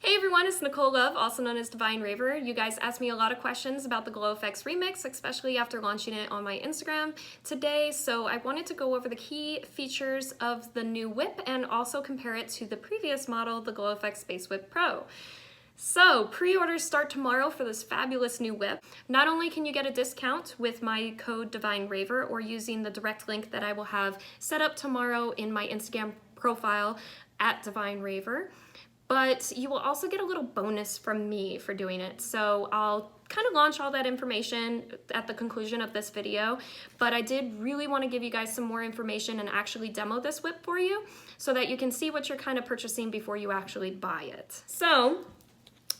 Hey everyone, it's Nicole Love, also known as Divine Raver. You guys asked me a lot of questions about the GloFX remix, especially after launching it on my Instagram today, so I wanted to go over the key features of the new whip and also compare it to the previous model, the GloFX Space Whip Pro. So, pre-orders start tomorrow for this fabulous new whip. Not only can you get a discount with my code Divine Raver or using the direct link that I will have set up tomorrow in my Instagram profile at Divine Raver, but you will also get a little bonus from me for doing it. So I'll kind of launch all that information at the conclusion of this video, but I did really want to give you guys some more information and actually demo this whip for you so that you can see what you're kind of purchasing before you actually buy it. So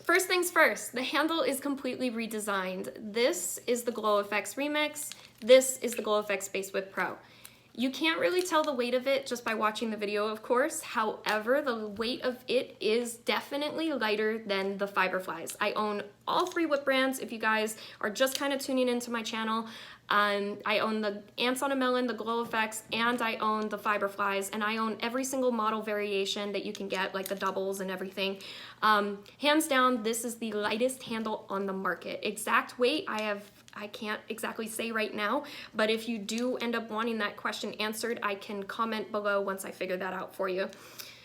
first things first, the handle is completely redesigned. This is the GloFX Remix. This is the GloFX Space Whip Pro. You can't really tell the weight of it just by watching the video, of course. However, the weight of it is definitely lighter than the Fiberflies. I own all three whip brands. If you guys are just kind of tuning into my channel, I own the Ants on a Melon, the GloFX, and I own the Fiberflies, and I own every single model variation that you can get, like the doubles and everything. Hands down, this is the lightest handle on the market. Exact weight, I can't exactly say right now, but if you do end up wanting that question answered, I can comment below once I figure that out for you.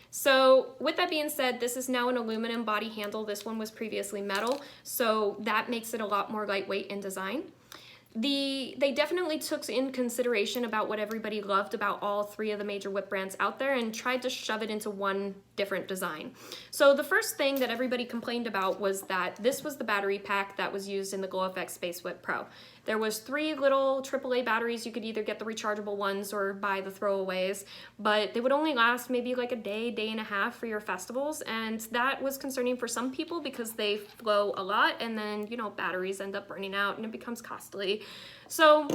So with that being said, this is now an aluminum body handle. This one was previously metal, so that makes it a lot more lightweight in design. They definitely took in consideration about what everybody loved about all three of the major whip brands out there and tried to shove it into one different design. So the first thing that everybody complained about was that this was the battery pack that was used in the GloFX Space Whip Pro. There was 3 little AAA batteries. You could either get the rechargeable ones or buy the throwaways, but they would only last maybe like a day, day and a half for your festivals, and that was concerning for some people because they flow a lot and then, you know, batteries end up burning out and it becomes costly. So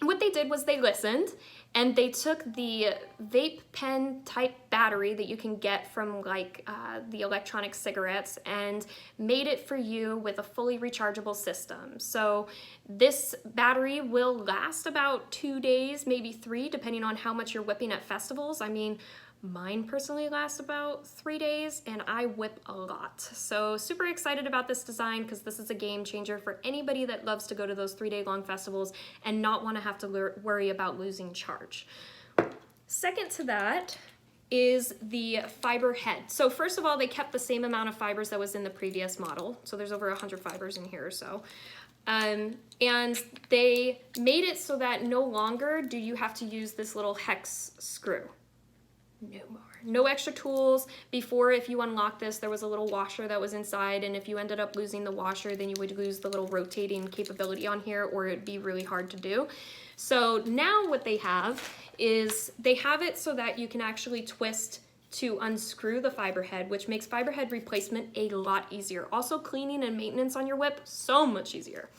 what they did was they listened and they took the vape pen type battery that you can get from like the electronic cigarettes and made it for you with a fully rechargeable system. So this battery will last about 2 days, maybe 3, depending on how much you're whipping at festivals. I mean, mine personally lasts about 3 days and I whip a lot. So super excited about this design because this is a game changer for anybody that loves to go to those 3-day long festivals and not want to have to worry about losing charge. Second to that is the fiber head. So first of all, they kept the same amount of fibers that was in the previous model. So there's over 100 fibers in here or so. And they made it so that no longer do you have to use this little hex screw. No more. No extra tools. Before, if you unlock this, there was a little washer that was inside, and if you ended up losing the washer, then you would lose the little rotating capability on here, or it'd be really hard to do. So now what they have is they have it so that you can actually twist to unscrew the fiber head, which makes fiber head replacement a lot easier. Also, cleaning and maintenance on your whip, so much easier.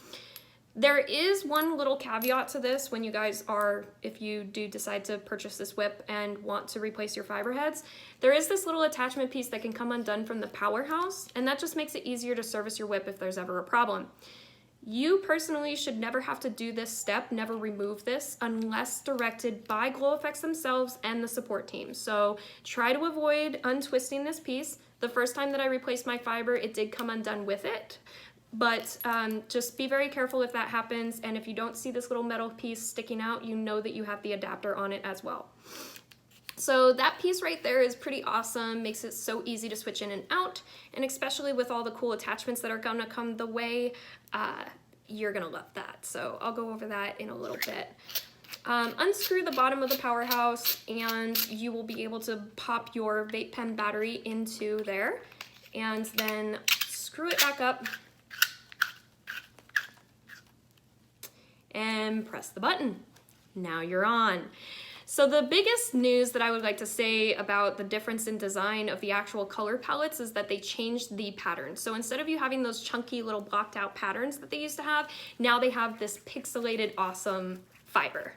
There is one little caveat to this when you guys are, if you do decide to purchase this whip and want to replace your fiber heads, there is this little attachment piece that can come undone from the powerhouse, and that just makes it easier to service your whip if there's ever a problem. You personally should never have to do this step, never remove this, unless directed by GloFX themselves and the support team. So try to avoid untwisting this piece. The first time that I replaced my fiber, it did come undone with it. But just be very careful if that happens, and if you don't see this little metal piece sticking out, you know that you have the adapter on it as well. So that piece right there is pretty awesome, makes it so easy to switch in and out, and especially with all the cool attachments that are gonna come the way, you're gonna love that. So I'll go over that in a little bit. Unscrew the bottom of the powerhouse and you will be able to pop your vape pen battery into there, and then screw it back up and press the button. Now you're on. So the biggest news that I would like to say about the difference in design of the actual color palettes is that they changed the pattern. So instead of you having those chunky little blocked out patterns that they used to have, now they have this pixelated awesome fiber.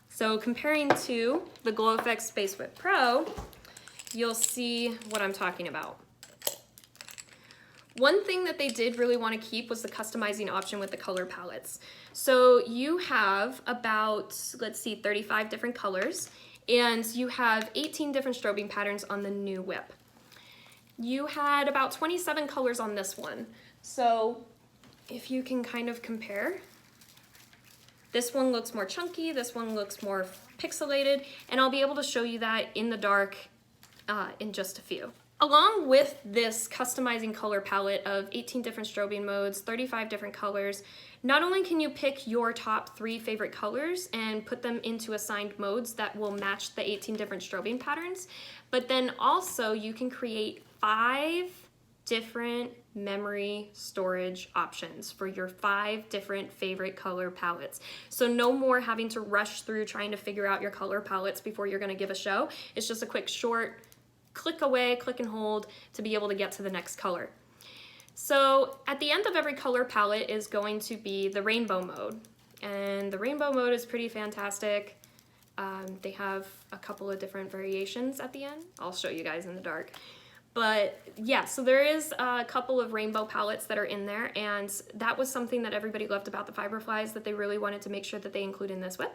So comparing to the GloFX Space Whip Pro, you'll see what I'm talking about. One thing that they did really want to keep was the customizing option with the color palettes. So you have about, let's see, 35 different colors, and you have 18 different strobing patterns on the new whip. you had about 27 colors on this one. So if you can kind of compare, this one looks more chunky, this one looks more pixelated, and I'll be able to show you that in the dark in just a few. Along with this customizing color palette of 18 different strobing modes, 35 different colors, not only can you pick your top 3 favorite colors and put them into assigned modes that will match the 18 different strobing patterns, but then also you can create 5 different memory storage options for your 5 different favorite color palettes. So no more having to rush through trying to figure out your color palettes before you're gonna give a show. It's just a quick short click away, click and hold to be able to get to the next color. So at the end of every color palette is going to be the rainbow mode. And the rainbow mode is pretty fantastic. They have a couple of different variations at the end. I'll show you guys in the dark. But yeah, so there is a couple of rainbow palettes that are in there, and that was something that everybody loved about the Fiberflies that they really wanted to make sure that they include in this whip.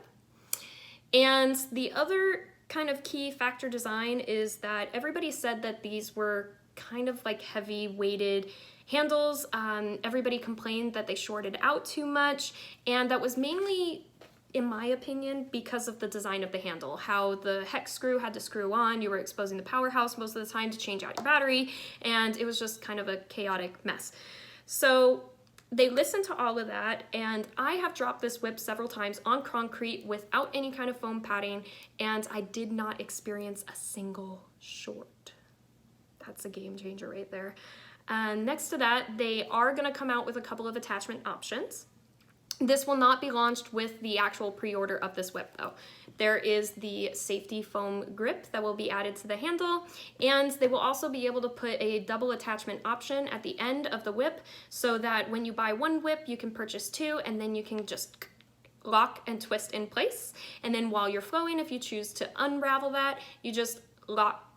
And the other kind of key factor design is that everybody said that these were kind of like heavy weighted handles. Everybody complained that they shorted out too much, and that was mainly, in my opinion, because of the design of the handle, how the hex screw had to screw on, you were exposing the powerhouse most of the time to change out your battery, and it was just kind of a chaotic mess. So they listened to all of that, and I have dropped this whip several times on concrete without any kind of foam padding, and I did not experience a single short. That's a game changer right there. And next to that, they are gonna come out with a couple of attachment options. This will not be launched with the actual pre-order of this whip though. There is the safety foam grip that will be added to the handle, and they will also be able to put a double attachment option at the end of the whip so that when you buy one whip, you can purchase 2, and then you can just lock and twist in place. And then while you're flowing, if you choose to unravel that, you just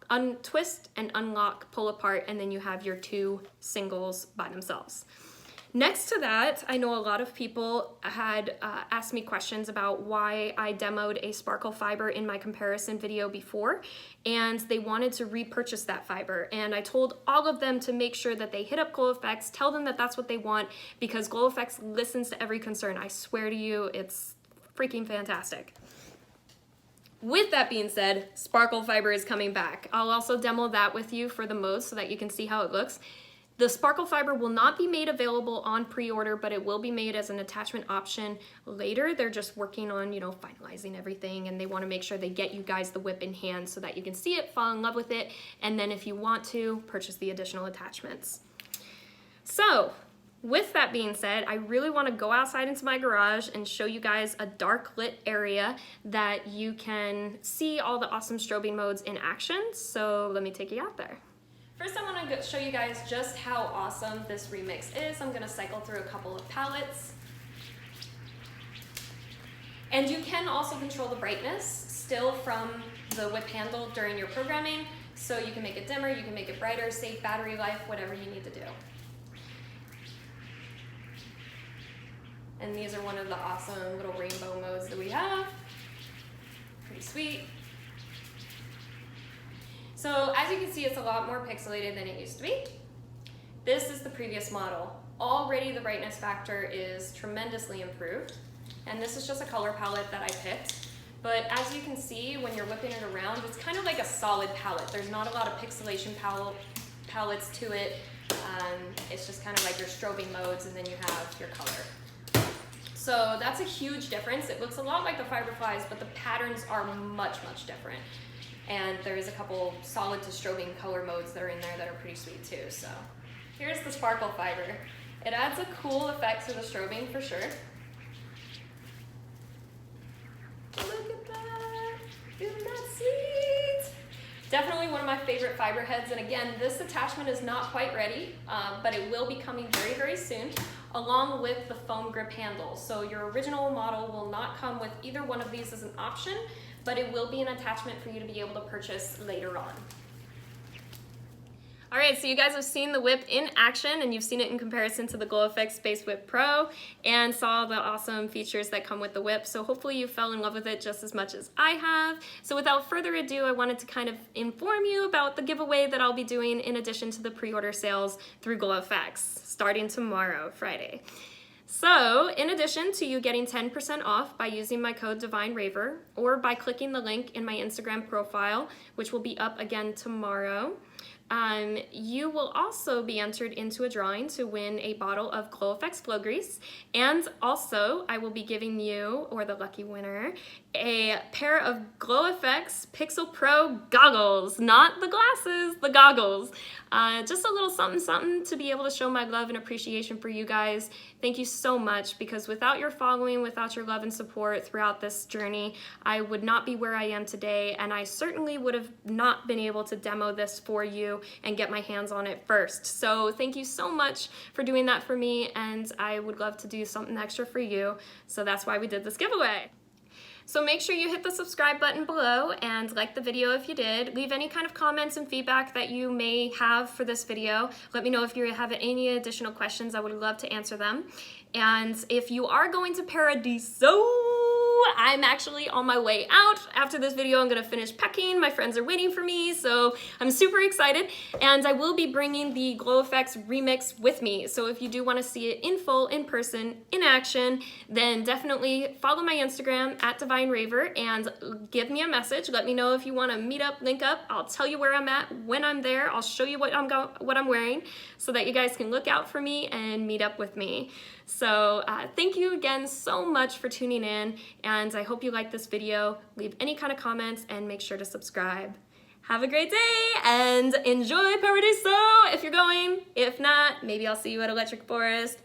untwist and unlock, pull apart, and then you have your 2 singles by themselves. Next to that, I know a lot of people had asked me questions about why I demoed a sparkle fiber in my comparison video before, and they wanted to repurchase that fiber. And I told all of them to make sure that they hit up GloFX, tell them that that's what they want, because GloFX listens to every concern. I swear to you, it's freaking fantastic. With that being said, sparkle fiber is coming back. I'll also demo that with you for the modes so that you can see how it looks. The sparkle fiber will not be made available on pre-order, but it will be made as an attachment option later. They're just working on, finalizing everything, and they want to make sure they get you guys the whip in hand so that you can see it, fall in love with it, and then if you want to, purchase the additional attachments. So, with that being said, I really want to go outside into my garage and show you guys a dark lit area that you can see all the awesome strobing modes in action. So let me take you out there. First, I want to show you guys just how awesome this remix is. I'm going to cycle through a couple of palettes. And you can also control the brightness still from the whip handle during your programming. So you can make it dimmer, you can make it brighter, save battery life, whatever you need to do. And these are one of the awesome little rainbow modes that we have. Pretty sweet. So as you can see, it's a lot more pixelated than it used to be. This is the previous model. Already the brightness factor is tremendously improved. And this is just a color palette that I picked. But as you can see, when you're whipping it around, it's kind of like a solid palette. There's not a lot of pixelation palettes to it. It's just kind of like your strobing modes, and then you have your color. So that's a huge difference. It looks a lot like the Fiberflies, but the patterns are much, much different. And there is a couple solid to strobing color modes that are in there that are pretty sweet too. So here's the sparkle fiber. It adds a cool effect to the strobing for sure. Look at that, isn't that sweet? Definitely one of my favorite fiber heads. And again, this attachment is not quite ready, but it will be coming very, very soon, along with the foam grip handle. So your original model will not come with either one of these as an option, but it will be an attachment for you to be able to purchase later on. All right, so you guys have seen the whip in action, and you've seen it in comparison to the GloFX Space Whip Pro, and saw the awesome features that come with the whip. So hopefully you fell in love with it just as much as I have. So without further ado, I wanted to kind of inform you about the giveaway that I'll be doing in addition to the pre-order sales through GloFX, starting tomorrow, Friday. So, in addition to you getting 10% off by using my code DivineRaver, or by clicking the link in my Instagram profile, which will be up again tomorrow, you will also be entered into a drawing to win a bottle of GloFX Glow Grease, and also I will be giving you, or the lucky winner, a pair of GloFX Pixel Pro goggles, not the glasses, the goggles. Just a little something something to be able to show my love and appreciation for you guys. Thank you so much, because without your following, without your love and support throughout this journey, I would not be where I am today, and I certainly would have not been able to demo this for you and get my hands on it first. So thank you so much for doing that for me, and I would love to do something extra for you. So that's why we did this giveaway. So make sure you hit the subscribe button below and like the video if you did. Leave any kind of comments and feedback that you may have for this video. Let me know if you have any additional questions. I would love to answer them. And if you are going to Paradiso, I'm actually on my way out. After this video, I'm gonna finish packing. My friends are waiting for me, so I'm super excited. And I will be bringing the GloFX remix with me. So if you do wanna see it in full, in person, in action, then definitely follow my Instagram at DivineRaver and give me a message. Let me know if you wanna meet up, link up. I'll tell you where I'm at, when I'm there. I'll show you what I'm wearing so that you guys can look out for me and meet up with me. So thank you again so much for tuning in, and I hope you liked this video. Leave any kind of comments and make sure to subscribe. Have a great day and enjoy Paradiso if you're going. If not, maybe I'll see you at Electric Forest.